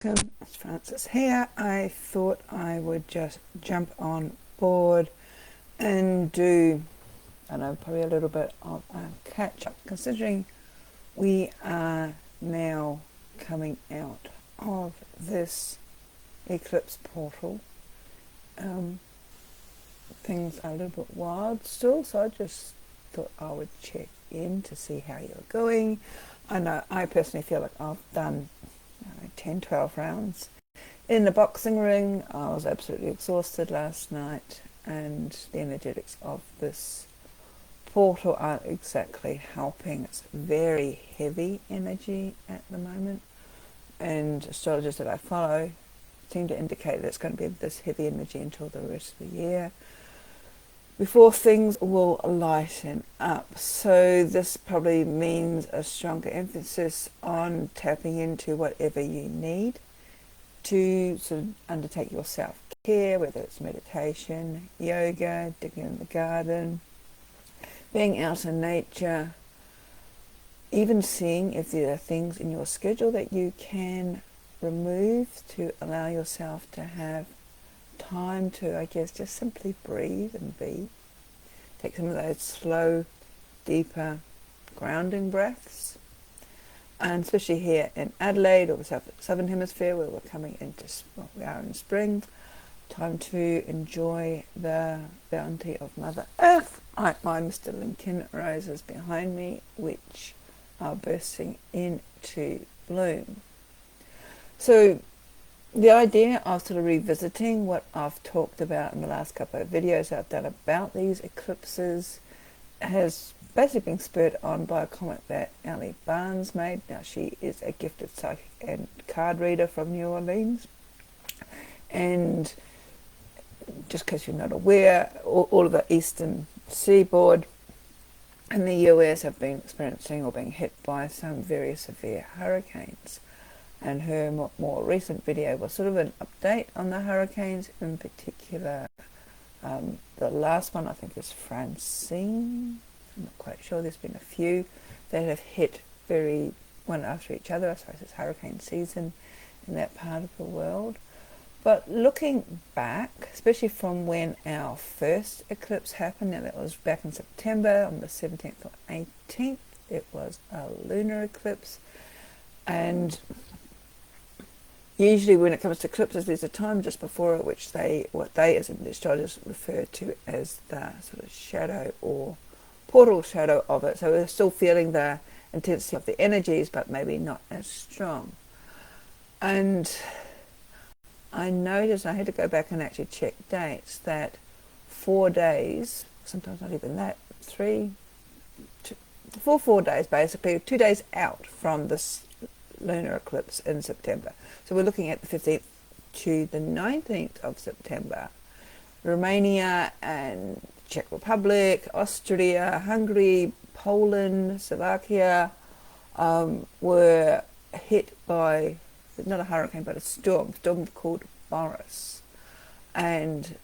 It's Francis here. I thought I would just jump on board and do, I don't know, probably a little bit of a catch up, considering we are now coming out of this eclipse portal. Things are a little bit wild still, so I just thought I would check in to see how you're going. I know I personally feel like I've done 10, 12 rounds in the boxing ring. I was absolutely exhausted last night, and the energetics of this portal aren't exactly helping. It's very heavy energy at the moment, and astrologers that I follow seem to indicate that it's going to be this heavy energy until the rest of the year before things will lighten up. So this probably means a stronger emphasis on tapping into whatever you need to sort of undertake your self-care, whether it's meditation, yoga, digging in the garden, being out in nature, even seeing if there are things in your schedule that you can remove to allow yourself to have time to, I guess, just simply breathe and be. Take some of those slow, deeper, grounding breaths. And especially here in Adelaide or the southern hemisphere, where we're coming into, well, we are in spring, time to enjoy the bounty of Mother Earth. My Mr. Lincoln roses behind me, which are bursting into bloom. So the idea of sort of revisiting what I've talked about in the last couple of videos I've done about these eclipses has basically been spurred on by a comment that Ellie Barnes made. Now, she is a gifted psychic and card reader from New Orleans, and just in case you're not aware, all of the eastern seaboard in the US have been experiencing or being hit by some very severe hurricanes. And her more recent video was sort of an update on the hurricanes, in particular the last one I think is Francine. I'm not quite sure. There's been a few that have hit very one after each other. I suppose it's hurricane season in that part of the world. But looking back, especially from when our first eclipse happened, and that was back in September on the 17th or 18th, it was a lunar eclipse. And usually when it comes to eclipses, there's a time just before it which what they as astrologers refer to as the sort of shadow or portal shadow of it. So we're still feeling the intensity of the energies, but maybe not as strong. And I noticed, I had to go back and actually check dates, that 4 days, sometimes not even that, 4 days basically, 2 days out from this lunar eclipse in September. So we're looking at the 15th to the 19th of September. Romania and Czech Republic, Austria, Hungary, Poland, Slovakia were hit by, not a hurricane, but a storm called Boris. And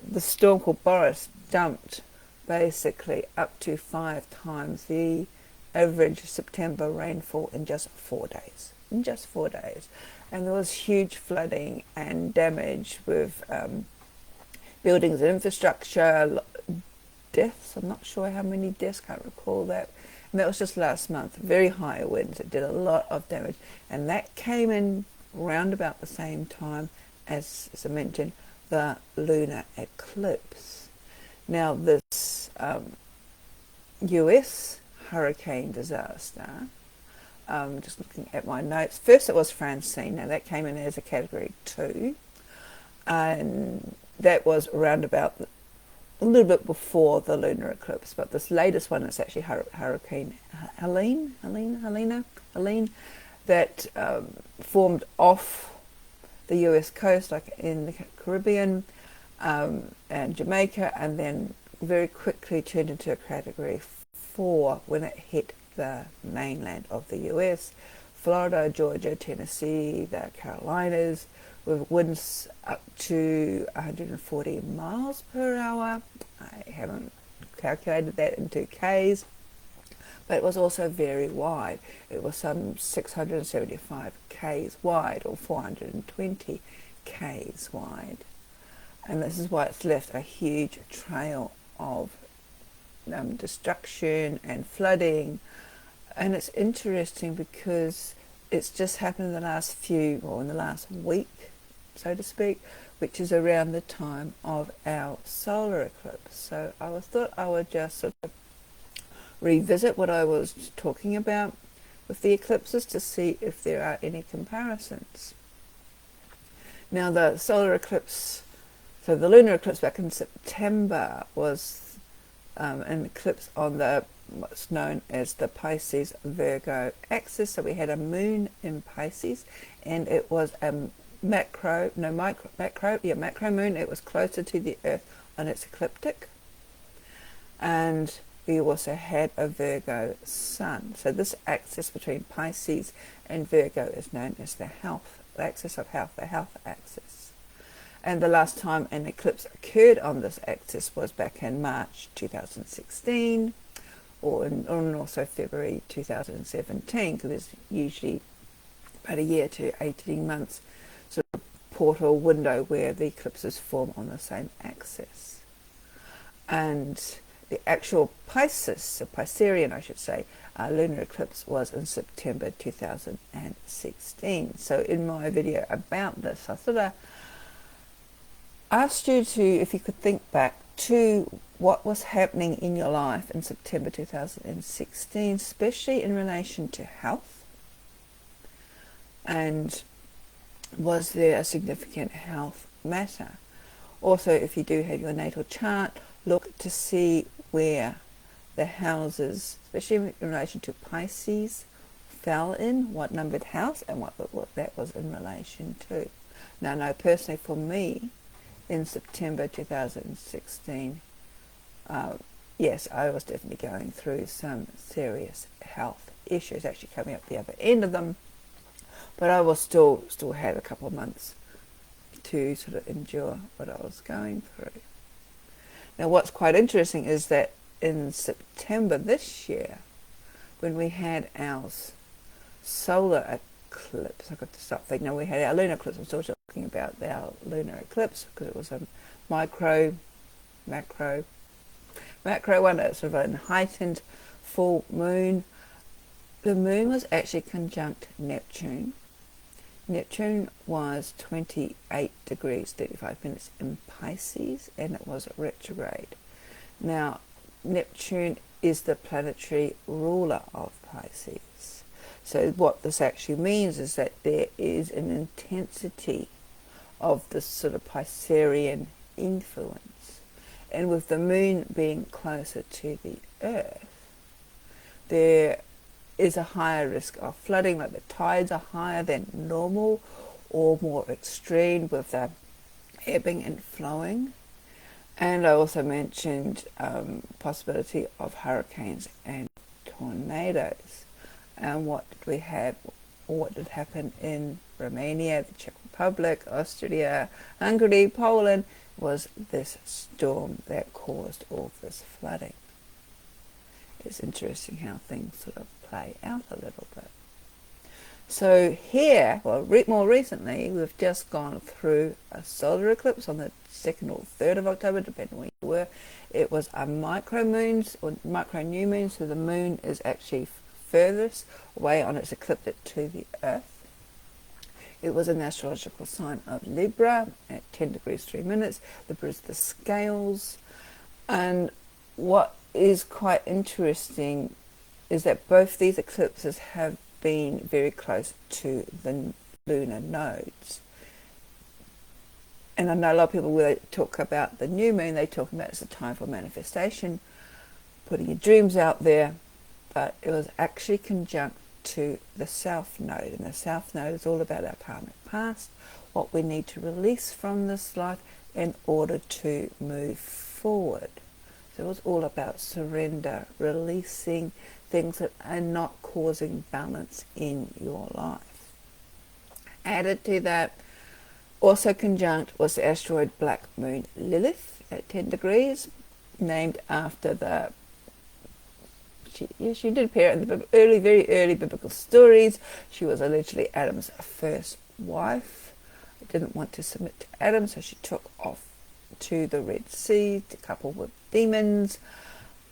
the storm called Boris dumped basically up to 5 times the average September rainfall in just 4 days. And there was huge flooding and damage with buildings and infrastructure, deaths. I'm not sure how many deaths, can't recall that. And that was just last month. Very high winds. It did a lot of damage. And that came in round about the same time as I mentioned, the lunar eclipse. Now this US hurricane disaster, just looking at my notes, first it was Francine. Now that came in as a category 2, and that was around about a little bit before the lunar eclipse. But this latest one is actually Hurricane Helene, that formed off the US coast, like in the Caribbean and Jamaica, and then very quickly turned into a category 4 when it hit the mainland of the US, Florida, Georgia, Tennessee, the Carolinas, with winds up to 140 miles per hour. I haven't calculated that into Ks, but it was also very wide. It was some 675 k's wide, or 420 k's wide. And this is why it's left a huge trail of destruction and flooding. And it's interesting because it's just happened in the last in the last week, so to speak, which is around the time of our solar eclipse. So I thought I would just sort of revisit what I was talking about with the eclipses to see if there are any comparisons. Now, the solar eclipse, so the lunar eclipse back in September, was an eclipse on what's known as the Pisces Virgo axis. So we had a moon in Pisces, and it was a macro moon. It was closer to the Earth on its ecliptic, and we also had a Virgo sun. So this axis between Pisces and Virgo is known as the axis of health, the health axis. And the last time an eclipse occurred on this axis was back in March 2016, and also February 2017, because there's usually about a year to 18 months sort of portal window where the eclipses form on the same axis. And the actual Piscean, I should say, lunar eclipse was in September 2016. So in my video about this, I sort of asked you to, if you could think back to what was happening in your life in September 2016, especially in relation to health, and was there a significant health matter? Also, if you do have your natal chart, look to see where the houses, especially in relation to Pisces, fell in, what numbered house, and what that was in relation to. Now, I know personally for me, in September 2016, yes, I was definitely going through some serious health issues, actually coming up the other end of them, but I was still had a couple of months to sort of endure what I was going through. Now, what's quite interesting is that in September this year, when we had our solar eclipse, I've got to stop thinking, now we had our lunar eclipse, I'm still talking about our lunar eclipse, because it was a macro one, it's sort of a heightened full moon. The moon was actually conjunct Neptune. Neptune was 28 degrees 35 minutes in Pisces, and it was retrograde. Now, Neptune is the planetary ruler of Pisces. So what this actually means is that there is an intensity of this sort of Piscean influence. And with the moon being closer to the Earth, there is a higher risk of flooding, like the tides are higher than normal or more extreme with the ebbing and flowing. And I also mentioned possibility of hurricanes and tornadoes. And what did we have, or what did happen in Romania, the Czech Republic, Austria, Hungary, Poland, was this storm that caused all this flooding. It's interesting how things sort of play out a little bit. So here, well, more recently, we've just gone through a solar eclipse on the 2nd or 3rd of October, depending where you were. It was a micro moons or micro new moon, so the moon is actually furthest away on its ecliptic to the Earth. It was an astrological sign of Libra at 10 degrees 3 minutes. Libra is the scales. And what is quite interesting is that both these eclipses have been very close to the lunar nodes. And I know a lot of people, when they talk about the new moon, they talk about it's a time for manifestation, putting your dreams out there, but it was actually conjunct to the South Node. And the South Node is all about our karmic past, what we need to release from this life in order to move forward. So it was all about surrender, releasing things that are not causing balance in your life. Added to that, also conjunct was the asteroid Black Moon Lilith at 10 degrees, named after the she did appear in the very early biblical stories. She was allegedly Adam's first wife. Didn't want to submit to Adam, so she took off to the Red Sea to couple with demons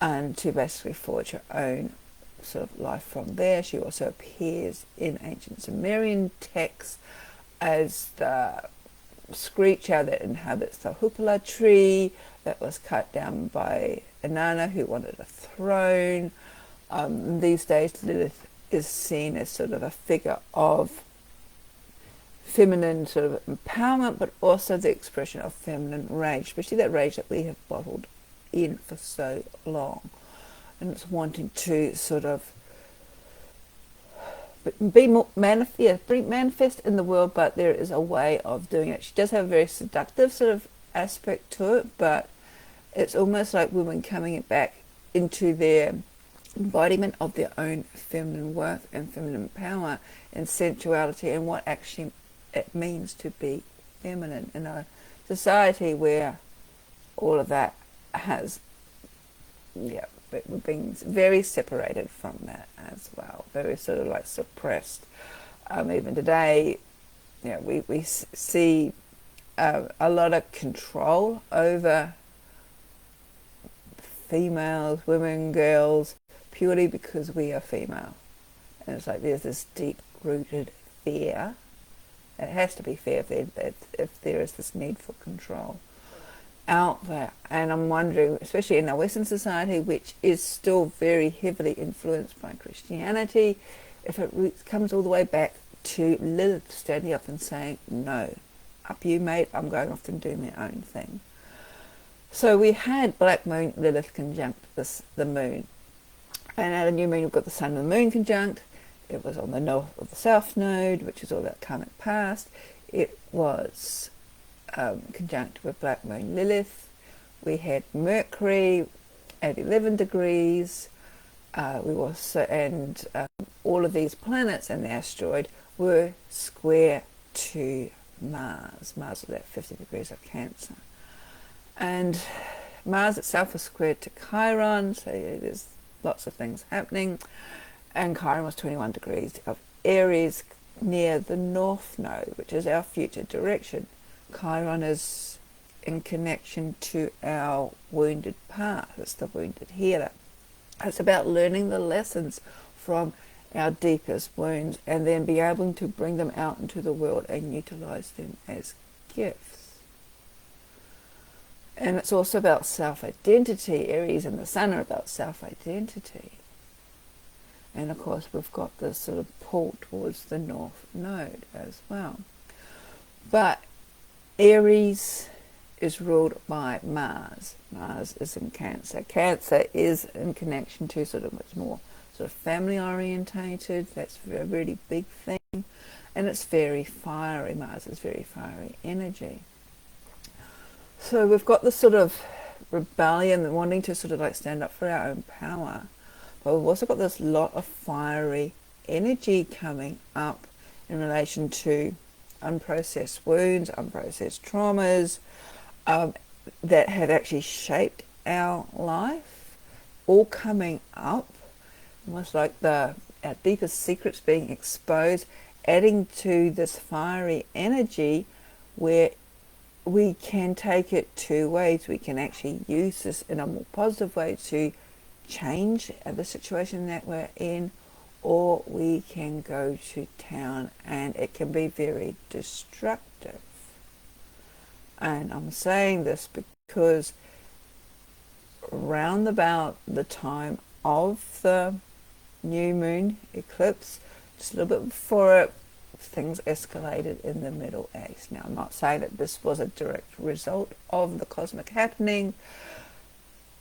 and to basically forge her own sort of life from there. She also appears in ancient Sumerian texts as the screecher that inhabits the hupala tree that was cut down by Inanna, who wanted a throne. These days, Lilith is seen as sort of a figure of feminine sort of empowerment, but also the expression of feminine rage, especially that rage that we have bottled in for so long. And it's wanting to sort of be more manifest in the world, but there is a way of doing it. She does have a very seductive sort of aspect to it, but it's almost like women coming back into their embodiment of their own feminine worth and feminine power and sensuality, and what actually it means to be feminine in a society where all of that has, we're being very separated from that as well, very sort of like suppressed. Even today, we see a lot of control over females, women, girls, purely because we are female. And it's like there's this deep-rooted fear. It has to be fair if there is this need for control out there. And I'm wondering, especially in our Western society, which is still very heavily influenced by Christianity, if it comes all the way back to Lilith standing up and saying, no, up you mate, I'm going off and doing my own thing. So we had Black Moon, Lilith conjunct the moon. And at a new moon, we've got the sun and the moon conjunct. It was on the north or the south node, which is all that karmic past. It was conjunct with Black Moon Lilith. We had Mercury at 11 degrees. All of these planets and the asteroid were square to Mars. Mars was at 50 degrees of Cancer. And Mars itself was squared to Chiron, so there's lots of things happening. And Chiron was 21 degrees of Aries near the North Node, which is our future direction. Chiron is in connection to our wounded part. It's the wounded healer. It's about learning the lessons from our deepest wounds and then be able to bring them out into the world and utilize them as gifts. And it's also about self-identity. Aries and the Sun are about self-identity. And of course we've got this sort of pull towards the North Node as well. But Aries is ruled by Mars. Mars is in Cancer. Cancer is in connection to sort of much more sort of family orientated. That's a really big thing. And it's very fiery. Mars is very fiery energy. So we've got this sort of rebellion and wanting to sort of like stand up for our own power. But we've also got this lot of fiery energy coming up in relation to unprocessed wounds, unprocessed traumas that have actually shaped our life, all coming up, almost like our deepest secrets being exposed, adding to this fiery energy where we can take it two ways. We can actually use this in a more positive way to change the situation that we're in, or we can go to town and it can be very destructive. And I'm saying this because round about the time of the new moon eclipse, just a little bit before it, things escalated in the Middle East. Now, I'm not saying that this was a direct result of the cosmic happening,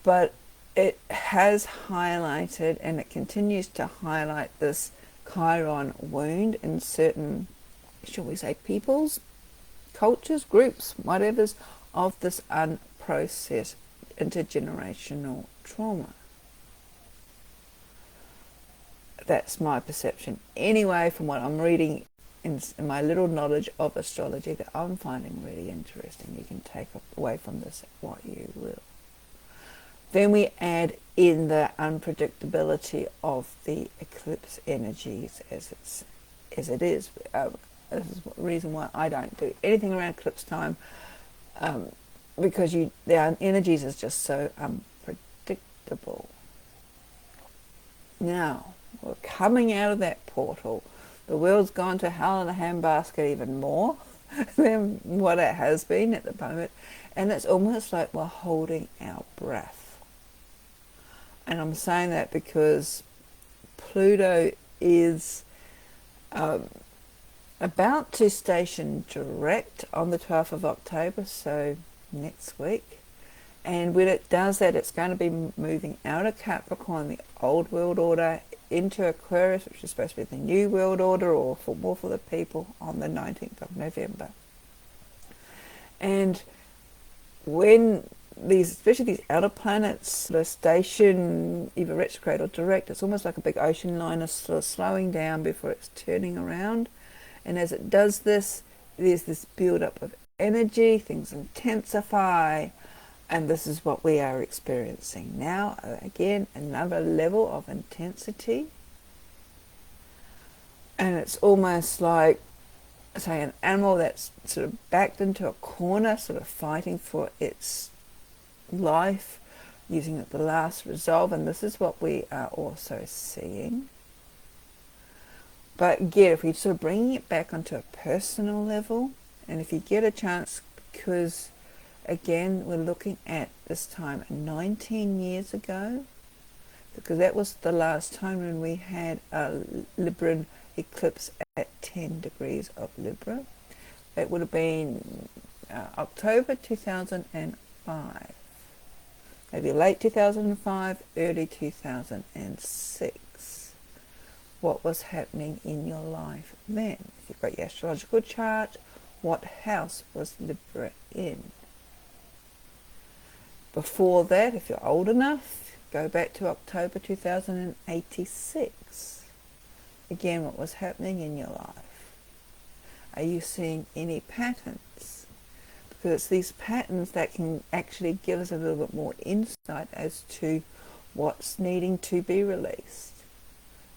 but it has highlighted, and it continues to highlight, this Chiron wound in certain, shall we say, peoples, cultures, groups, whatever's, of this unprocessed intergenerational trauma. That's my perception. Anyway, from what I'm reading in my little knowledge of astrology that I'm finding really interesting, you can take away from this what you will. Then we add in the unpredictability of the eclipse energies as it is. This is the reason why I don't do anything around eclipse time, because the energies is just so unpredictable. Now, we're coming out of that portal. The world's gone to hell in a handbasket even more than what it has been at the moment. And it's almost like we're holding our breath. And I'm saying that because Pluto is about to station direct on the 12th of October, so next week. And when it does that, it's going to be moving out of Capricorn, the old world order, into Aquarius, which is supposed to be the new world order, or more for the people, on the 19th of November. And when especially these outer planets, the station, either retrograde or direct, it's almost like a big ocean liner sort of slowing down before it's turning around. And as it does this, there's this build-up of energy, things intensify, and this is what we are experiencing now. Again, another level of intensity. And it's almost like, say, an animal that's sort of backed into a corner, sort of fighting for its life, using it the last resolve. And this is what we are also seeing. But again, if we're sort of bringing it back onto a personal level, and if you get a chance, because again, we're looking at this time 19 years ago, because that was the last time when we had a Libran eclipse at 10 degrees of Libra. It would have been October 2005, maybe late 2005, early 2006. What was happening in your life then? If you've got your astrological chart, what house was Libra in? Before that, if you're old enough, go back to October 2086. Again, what was happening in your life? Are you seeing any patterns? Because it's these patterns that can actually give us a little bit more insight as to what's needing to be released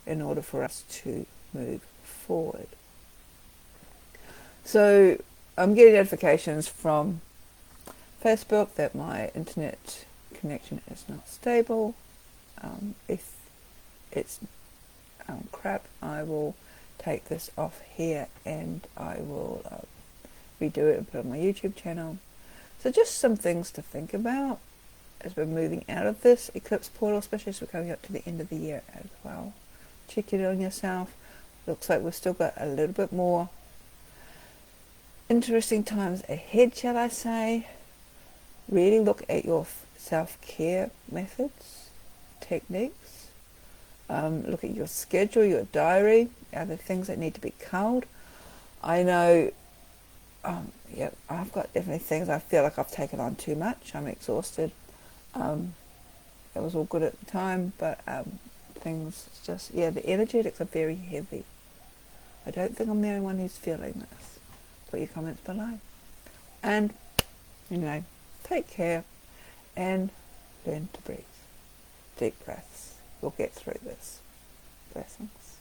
in order for us to move forward. So I'm getting notifications from Facebook that my internet connection is not stable. If it's crap, I will take this off here and I will redo it and put it on my YouTube channel. So just some things to think about as we're moving out of this eclipse portal, especially as we're coming up to the end of the year as well. Check it on yourself. Looks like we've still got a little bit more interesting times ahead, shall I say. Really look at your self-care methods, techniques. Look at your schedule, your diary. Are there things that need to be culled? I know, I've got definitely things I feel like I've taken on too much. I'm exhausted. It was all good at the time, but things just, the energetics are very heavy. I don't think I'm the only one who's feeling this. Put your comments below. And, take care and learn to breathe. Deep breaths. We'll get through this. Blessings.